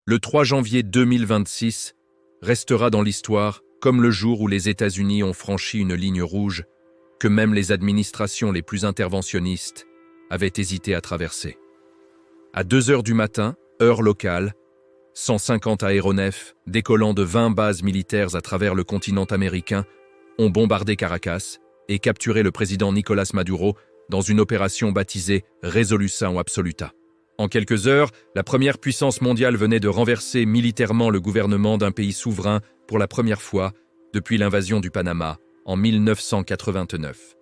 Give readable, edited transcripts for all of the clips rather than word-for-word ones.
Le 3 janvier 2026 restera dans l'histoire comme le jour où les États-Unis ont franchi une ligne rouge que même les administrations les plus interventionnistes avaient hésité à traverser. À 2 heures du matin, heure locale, 150 aéronefs décollant de 20 bases militaires à travers le continent américain ont bombardé Caracas et capturé le président Nicolás Maduro dans une opération baptisée Resolução Absoluta. En quelques heures, la première puissance mondiale venait de renverser militairement le gouvernement d'un pays souverain pour la première fois depuis l'invasion du Panama en 1989.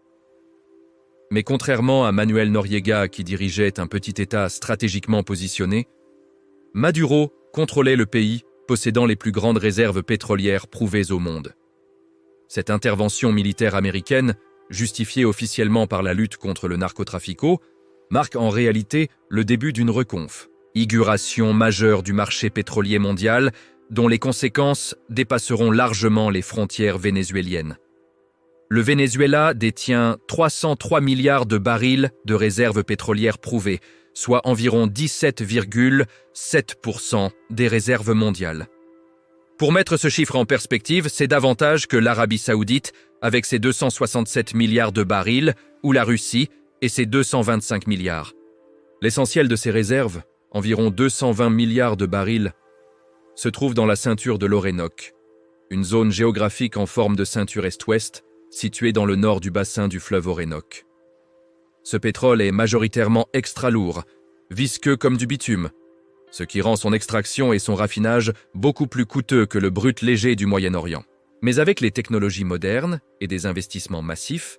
Mais contrairement à Manuel Noriega qui dirigeait un petit État stratégiquement positionné, Maduro contrôlait le pays possédant les plus grandes réserves pétrolières prouvées au monde. Cette intervention militaire américaine, justifiée officiellement par la lutte contre le narcotrafico, marque en réalité le début d'une reconfiguration majeure du marché pétrolier mondial dont les conséquences dépasseront largement les frontières vénézuéliennes. Le Venezuela détient 303 milliards de barils de réserves pétrolières prouvées, soit environ 17,7% des réserves mondiales. Pour mettre ce chiffre en perspective, c'est davantage que l'Arabie saoudite avec ses 267 milliards de barils ou la Russie et ses 225 milliards. L'essentiel de ces réserves, environ 220 milliards de barils, se trouve dans la ceinture de l'Orénoque, une zone géographique en forme de ceinture est-ouest située dans le nord du bassin du fleuve Orénoque. Ce pétrole est majoritairement extra-lourd, visqueux comme du bitume, ce qui rend son extraction et son raffinage beaucoup plus coûteux que le brut léger du Moyen-Orient. Mais avec les technologies modernes et des investissements massifs,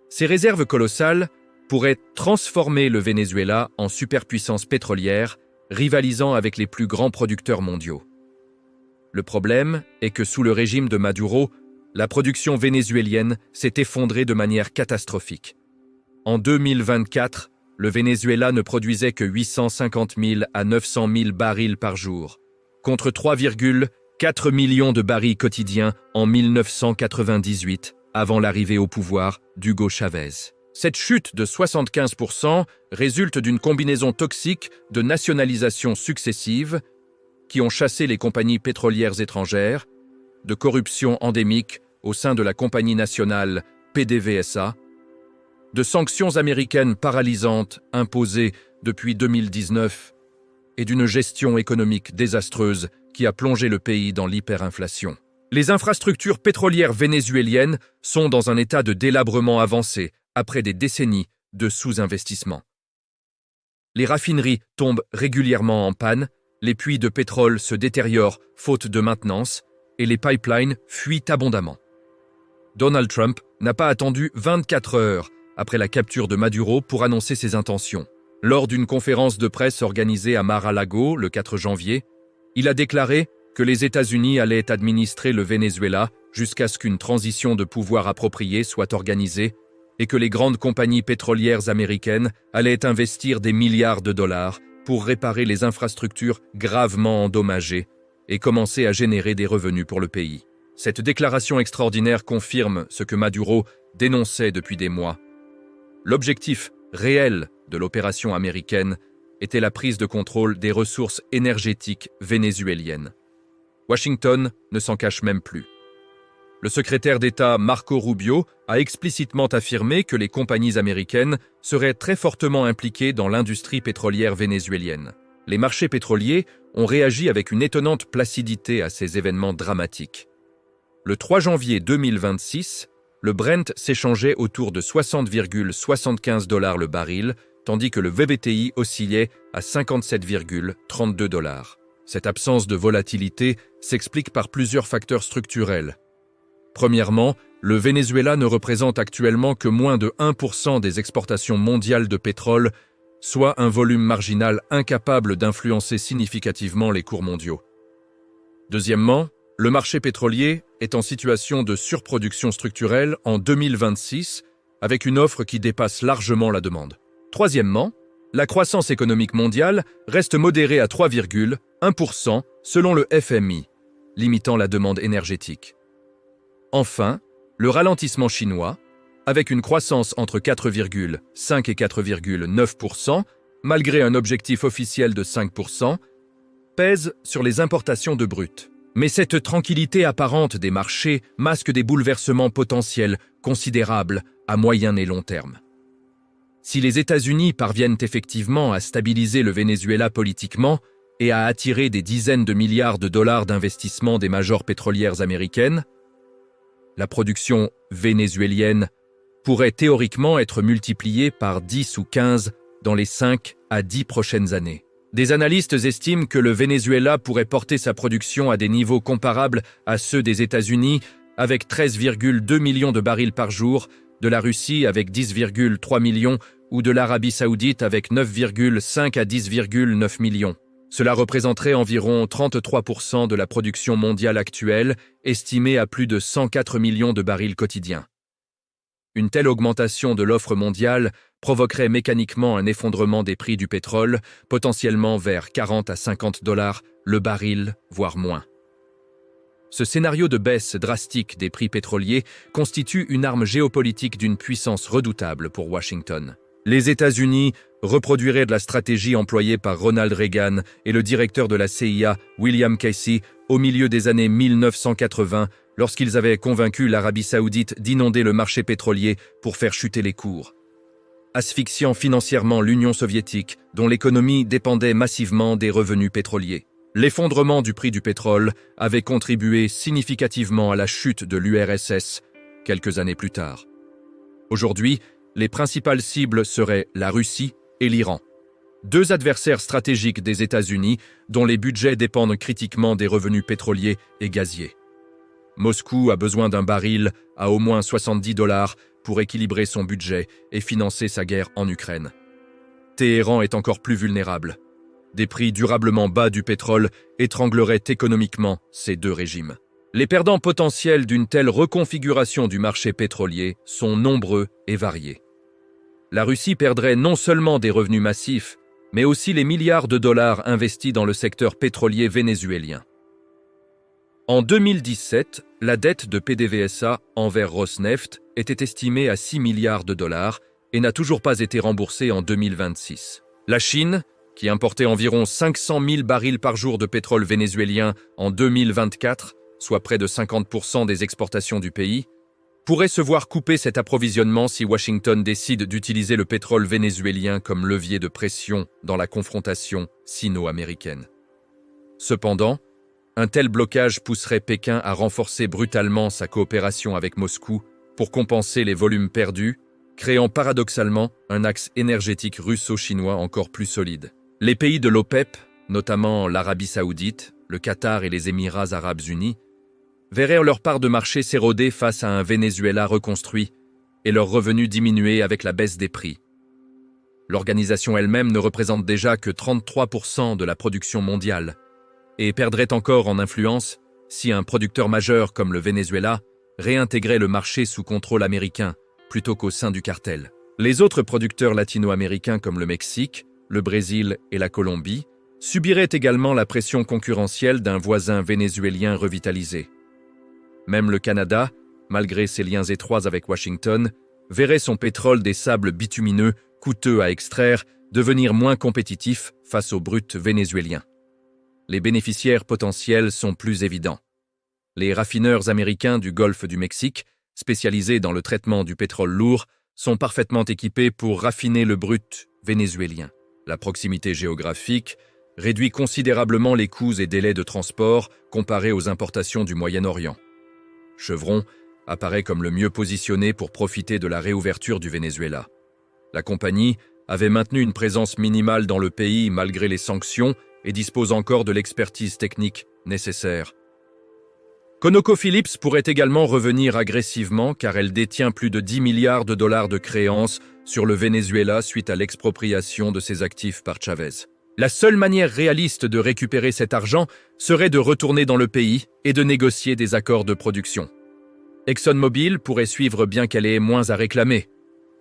ces réserves colossales pourraient transformer le Venezuela en superpuissance pétrolière, rivalisant avec les plus grands producteurs mondiaux. Le problème est que sous le régime de Maduro, la production vénézuélienne s'est effondrée de manière catastrophique. En 2024, le Venezuela ne produisait que 850 000 à 900 000 barils par jour, contre 3,4 millions de barils quotidiens en 1998, avant l'arrivée au pouvoir d'Hugo Chavez. Cette chute de 75% résulte d'une combinaison toxique de nationalisations successives qui ont chassé les compagnies pétrolières étrangères, de corruption endémique au sein de la compagnie nationale PDVSA, de sanctions américaines paralysantes imposées depuis 2019 et d'une gestion économique désastreuse qui a plongé le pays dans l'hyperinflation. Les infrastructures pétrolières vénézuéliennes sont dans un état de délabrement avancé après des décennies de sous-investissement. Les raffineries tombent régulièrement en panne, les puits de pétrole se détériorent faute de maintenance et les pipelines fuient abondamment. Donald Trump n'a pas attendu 24 heures après la capture de Maduro pour annoncer ses intentions. Lors d'une conférence de presse organisée à Mar-a-Lago le 4 janvier, il a déclaré que les États-Unis allaient administrer le Venezuela jusqu'à ce qu'une transition de pouvoir appropriée soit organisée et que les grandes compagnies pétrolières américaines allaient investir des milliards de dollars pour réparer les infrastructures gravement endommagées et commencer à générer des revenus pour le pays. Cette déclaration extraordinaire confirme ce que Maduro dénonçait depuis des mois. L'objectif réel de l'opération américaine était la prise de contrôle des ressources énergétiques vénézuéliennes. Washington ne s'en cache même plus. Le secrétaire d'État Marco Rubio a explicitement affirmé que les compagnies américaines seraient très fortement impliquées dans l'industrie pétrolière vénézuélienne. Les marchés pétroliers ont réagi avec une étonnante placidité à ces événements dramatiques. Le 3 janvier 2026, le Brent s'échangeait autour de 60,75 $ le baril, tandis que le WTI oscillait à 57,32 $. Cette absence de volatilité s'explique par plusieurs facteurs structurels. Premièrement, le Venezuela ne représente actuellement que moins de 1% des exportations mondiales de pétrole, soit un volume marginal incapable d'influencer significativement les cours mondiaux. Deuxièmement, le marché pétrolier est en situation de surproduction structurelle en 2026, avec une offre qui dépasse largement la demande. Troisièmement, la croissance économique mondiale reste modérée à 3,1% selon le FMI, limitant la demande énergétique. Enfin, le ralentissement chinois, avec une croissance entre 4,5 et 4,9%, malgré un objectif officiel de 5%, pèse sur les importations de brut. Mais cette tranquillité apparente des marchés masque des bouleversements potentiels considérables à moyen et long terme. Si les États-Unis parviennent effectivement à stabiliser le Venezuela politiquement et à attirer des dizaines de milliards de dollars d'investissement des majors pétrolières américaines, la production vénézuélienne pourrait théoriquement être multipliée par 10 ou 15 dans les 5 à 10 prochaines années. Des analystes estiment que le Venezuela pourrait porter sa production à des niveaux comparables à ceux des États-Unis avec 13,2 millions de barils par jour, de la Russie avec 10,3 millions ou de l'Arabie saoudite avec 9,5 à 10,9 millions. Cela représenterait environ 33% de la production mondiale actuelle, estimée à plus de 104 millions de barils quotidiens. Une telle augmentation de l'offre mondiale provoquerait mécaniquement un effondrement des prix du pétrole, potentiellement vers 40 à 50 dollars le baril, voire moins. Ce scénario de baisse drastique des prix pétroliers constitue une arme géopolitique d'une puissance redoutable pour Washington. Les États-Unis reproduiraient de la stratégie employée par Ronald Reagan et le directeur de la CIA, William Casey, au milieu des années 1980, lorsqu'ils avaient convaincu l'Arabie saoudite d'inonder le marché pétrolier pour faire chuter les cours, asphyxiant financièrement l'Union soviétique, dont l'économie dépendait massivement des revenus pétroliers. L'effondrement du prix du pétrole avait contribué significativement à la chute de l'URSS quelques années plus tard. Aujourd'hui, les principales cibles seraient la Russie et l'Iran, deux adversaires stratégiques des États-Unis dont les budgets dépendent critiquement des revenus pétroliers et gaziers. Moscou a besoin d'un baril à au moins 70 dollars pour équilibrer son budget et financer sa guerre en Ukraine. Téhéran est encore plus vulnérable. Des prix durablement bas du pétrole étrangleraient économiquement ces deux régimes. Les perdants potentiels d'une telle reconfiguration du marché pétrolier sont nombreux et variés. La Russie perdrait non seulement des revenus massifs, mais aussi les milliards de dollars investis dans le secteur pétrolier vénézuélien. En 2017, la dette de PDVSA envers Rosneft était estimée à 6 milliards de dollars et n'a toujours pas été remboursée en 2026. La Chine, qui importait environ 500 000 barils par jour de pétrole vénézuélien en 2024, soit près de 50% des exportations du pays, pourrait se voir couper cet approvisionnement si Washington décide d'utiliser le pétrole vénézuélien comme levier de pression dans la confrontation sino-américaine. Cependant, un tel blocage pousserait Pékin à renforcer brutalement sa coopération avec Moscou pour compenser les volumes perdus, créant paradoxalement un axe énergétique russo-chinois encore plus solide. Les pays de l'OPEP, notamment l'Arabie saoudite, le Qatar et les Émirats arabes unis, verraient leur part de marché s'éroder face à un Venezuela reconstruit et leurs revenus diminuer avec la baisse des prix. L'organisation elle-même ne représente déjà que 33% de la production mondiale et perdrait encore en influence si un producteur majeur comme le Venezuela réintégrait le marché sous contrôle américain plutôt qu'au sein du cartel. Les autres producteurs latino-américains comme le Mexique, le Brésil et la Colombie subiraient également la pression concurrentielle d'un voisin vénézuélien revitalisé. Même le Canada, malgré ses liens étroits avec Washington, verrait son pétrole des sables bitumineux, coûteux à extraire, devenir moins compétitif face au brut vénézuélien. Les bénéficiaires potentiels sont plus évidents. Les raffineurs américains du golfe du Mexique, spécialisés dans le traitement du pétrole lourd, sont parfaitement équipés pour raffiner le brut vénézuélien. La proximité géographique réduit considérablement les coûts et délais de transport comparés aux importations du Moyen-Orient. Chevron apparaît comme le mieux positionné pour profiter de la réouverture du Venezuela. La compagnie avait maintenu une présence minimale dans le pays malgré les sanctions et dispose encore de l'expertise technique nécessaire. ConocoPhillips pourrait également revenir agressivement car elle détient plus de 10 milliards de dollars de créances sur le Venezuela suite à l'expropriation de ses actifs par Chavez. La seule manière réaliste de récupérer cet argent serait de retourner dans le pays et de négocier des accords de production. ExxonMobil pourrait suivre bien qu'elle ait moins à réclamer,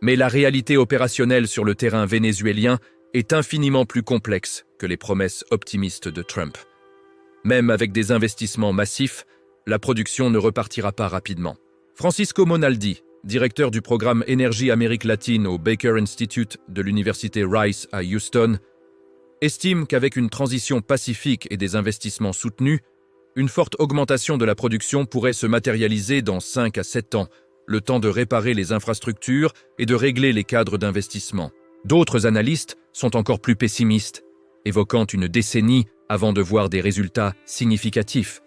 mais la réalité opérationnelle sur le terrain vénézuélien est infiniment plus complexe que les promesses optimistes de Trump. Même avec des investissements massifs, la production ne repartira pas rapidement. Francisco Monaldi, directeur du programme Énergie Amérique latine au Baker Institute de l'université Rice à Houston, estime qu'avec une transition pacifique et des investissements soutenus, une forte augmentation de la production pourrait se matérialiser dans 5 à 7 ans, le temps de réparer les infrastructures et de régler les cadres d'investissement. D'autres analystes sont encore plus pessimistes, évoquant une décennie avant de voir des résultats significatifs.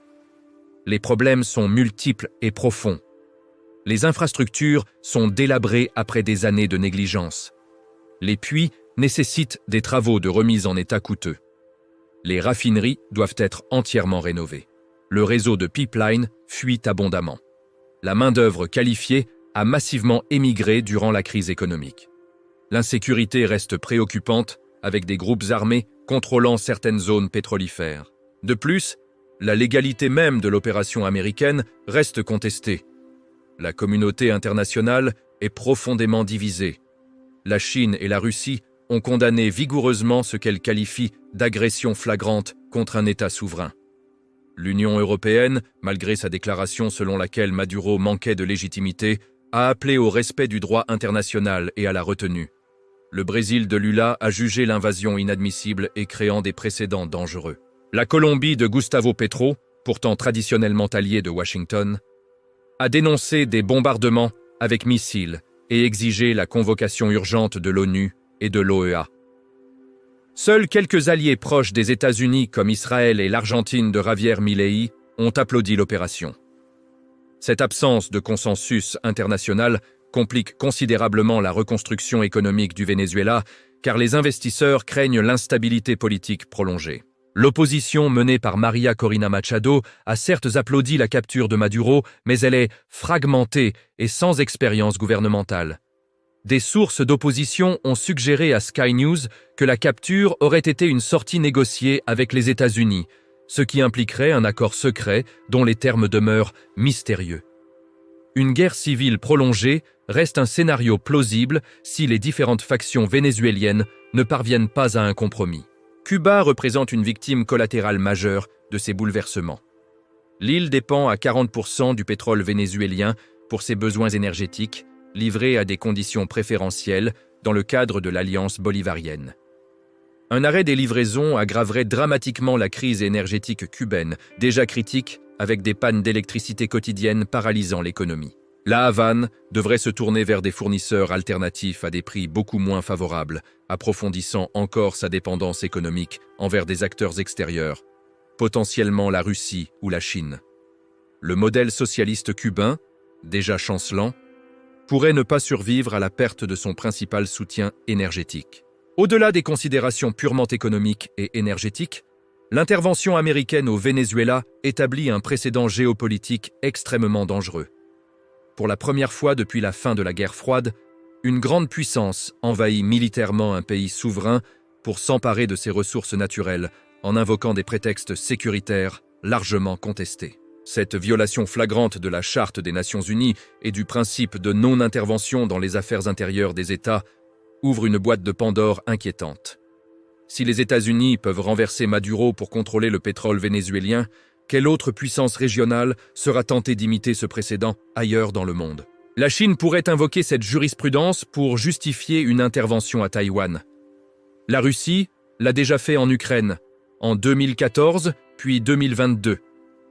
Les problèmes sont multiples et profonds. Les infrastructures sont délabrées après des années de négligence. Les puits nécessitent des travaux de remise en état coûteux. Les raffineries doivent être entièrement rénovées. Le réseau de pipeline fuit abondamment. La main-d'œuvre qualifiée a massivement émigré durant la crise économique. L'insécurité reste préoccupante, avec des groupes armés contrôlant certaines zones pétrolifères. De plus, la légalité même de l'opération américaine reste contestée. La communauté internationale est profondément divisée. La Chine et la Russie ont condamné vigoureusement ce qu'elles qualifient d'agression flagrante contre un État souverain. L'Union européenne, malgré sa déclaration selon laquelle Maduro manquait de légitimité, a appelé au respect du droit international et à la retenue. Le Brésil de Lula a jugé l'invasion inadmissible et créant des précédents dangereux. La Colombie de Gustavo Petro, pourtant traditionnellement allié de Washington, a dénoncé des bombardements avec missiles et exigé la convocation urgente de l'ONU et de l'OEA. Seuls quelques alliés proches des États-Unis comme Israël et l'Argentine de Javier Milei ont applaudi l'opération. Cette absence de consensus international complique considérablement la reconstruction économique du Venezuela car les investisseurs craignent l'instabilité politique prolongée. L'opposition menée par María Corina Machado a certes applaudi la capture de Maduro, mais elle est fragmentée et sans expérience gouvernementale. Des sources d'opposition ont suggéré à Sky News que la capture aurait été une sortie négociée avec les États-Unis, ce qui impliquerait un accord secret dont les termes demeurent mystérieux. Une guerre civile prolongée reste un scénario plausible si les différentes factions vénézuéliennes ne parviennent pas à un compromis. Cuba représente une victime collatérale majeure de ces bouleversements. L'île dépend à 40% du pétrole vénézuélien pour ses besoins énergétiques, livrés à des conditions préférentielles dans le cadre de l'alliance bolivarienne. Un arrêt des livraisons aggraverait dramatiquement la crise énergétique cubaine, déjà critique avec des pannes d'électricité quotidiennes paralysant l'économie. La Havane devrait se tourner vers des fournisseurs alternatifs à des prix beaucoup moins favorables, approfondissant encore sa dépendance économique envers des acteurs extérieurs, potentiellement la Russie ou la Chine. Le modèle socialiste cubain, déjà chancelant, pourrait ne pas survivre à la perte de son principal soutien énergétique. Au-delà des considérations purement économiques et énergétiques, l'intervention américaine au Venezuela établit un précédent géopolitique extrêmement dangereux. Pour la première fois depuis la fin de la guerre froide, une grande puissance envahit militairement un pays souverain pour s'emparer de ses ressources naturelles en invoquant des prétextes sécuritaires largement contestés. Cette violation flagrante de la Charte des Nations Unies et du principe de non-intervention dans les affaires intérieures des États ouvre une boîte de Pandore inquiétante. Si les États-Unis peuvent renverser Maduro pour contrôler le pétrole vénézuélien, quelle autre puissance régionale sera tentée d'imiter ce précédent ailleurs dans le monde? La Chine pourrait invoquer cette jurisprudence pour justifier une intervention à Taïwan. La Russie l'a déjà fait en Ukraine, en 2014 puis 2022.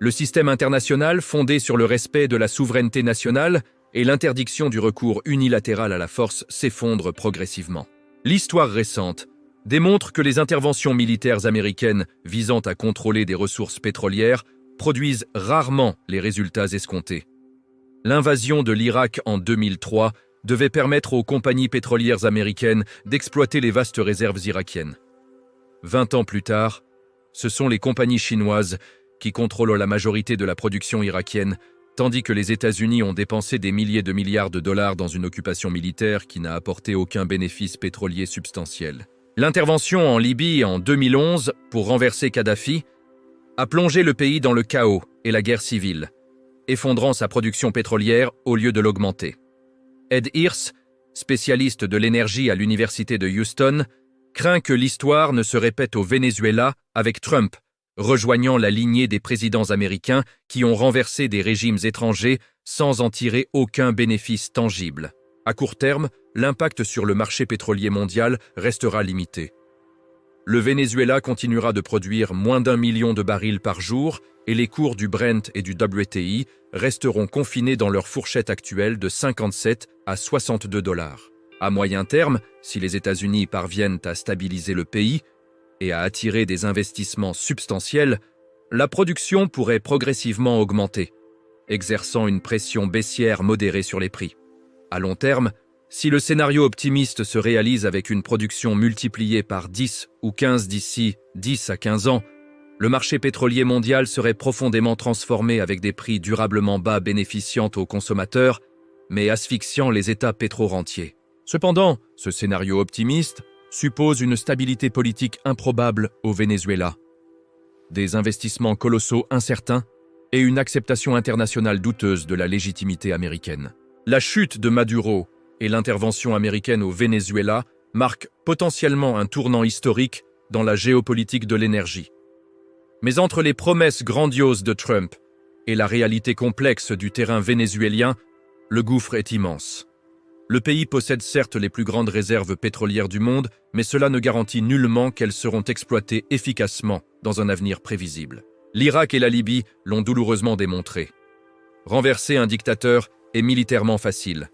Le système international fondé sur le respect de la souveraineté nationale et l'interdiction du recours unilatéral à la force s'effondre progressivement. L'histoire récente démontre que les interventions militaires américaines visant à contrôler des ressources pétrolières produisent rarement les résultats escomptés. L'invasion de l'Irak en 2003 devait permettre aux compagnies pétrolières américaines d'exploiter les vastes réserves irakiennes. 20 ans plus tard, ce sont les compagnies chinoises qui contrôlent la majorité de la production irakienne, tandis que les États-Unis ont dépensé des milliers de milliards de dollars dans une occupation militaire qui n'a apporté aucun bénéfice pétrolier substantiel. L'intervention en Libye en 2011 pour renverser Kadhafi a plongé le pays dans le chaos et la guerre civile, effondrant sa production pétrolière au lieu de l'augmenter. Ed Hirsch, spécialiste de l'énergie à l'université de Houston, craint que l'histoire ne se répète au Venezuela avec Trump, rejoignant la lignée des présidents américains qui ont renversé des régimes étrangers sans en tirer aucun bénéfice tangible. À court terme, l'impact sur le marché pétrolier mondial restera limité. Le Venezuela continuera de produire moins d'1 million de barils par jour et les cours du Brent et du WTI resteront confinés dans leur fourchette actuelle de 57 à 62 dollars. À moyen terme, si les États-Unis parviennent à stabiliser le pays et à attirer des investissements substantiels, la production pourrait progressivement augmenter, exerçant une pression baissière modérée sur les prix. À long terme, si le scénario optimiste se réalise avec une production multipliée par 10 ou 15 d'ici 10 à 15 ans, le marché pétrolier mondial serait profondément transformé avec des prix durablement bas bénéficiant aux consommateurs, mais asphyxiant les États pétrorentiers. Cependant, ce scénario optimiste suppose une stabilité politique improbable au Venezuela, des investissements colossaux incertains et une acceptation internationale douteuse de la légitimité américaine. La chute de Maduro et l'intervention américaine au Venezuela marquent potentiellement un tournant historique dans la géopolitique de l'énergie. Mais entre les promesses grandioses de Trump et la réalité complexe du terrain vénézuélien, le gouffre est immense. Le pays possède certes les plus grandes réserves pétrolières du monde, mais cela ne garantit nullement qu'elles seront exploitées efficacement dans un avenir prévisible. L'Irak et la Libye l'ont douloureusement démontré. Renverser un dictateur est militairement facile.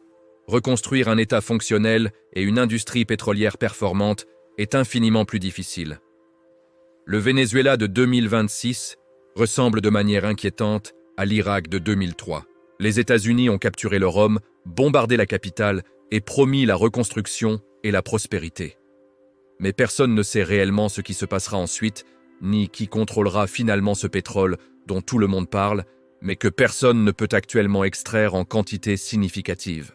Reconstruire un État fonctionnel et une industrie pétrolière performante est infiniment plus difficile. Le Venezuela de 2026 ressemble de manière inquiétante à l'Irak de 2003. Les États-Unis ont capturé le Rhum, bombardé la capitale et promis la reconstruction et la prospérité. Mais personne ne sait réellement ce qui se passera ensuite, ni qui contrôlera finalement ce pétrole dont tout le monde parle, mais que personne ne peut actuellement extraire en quantité significative.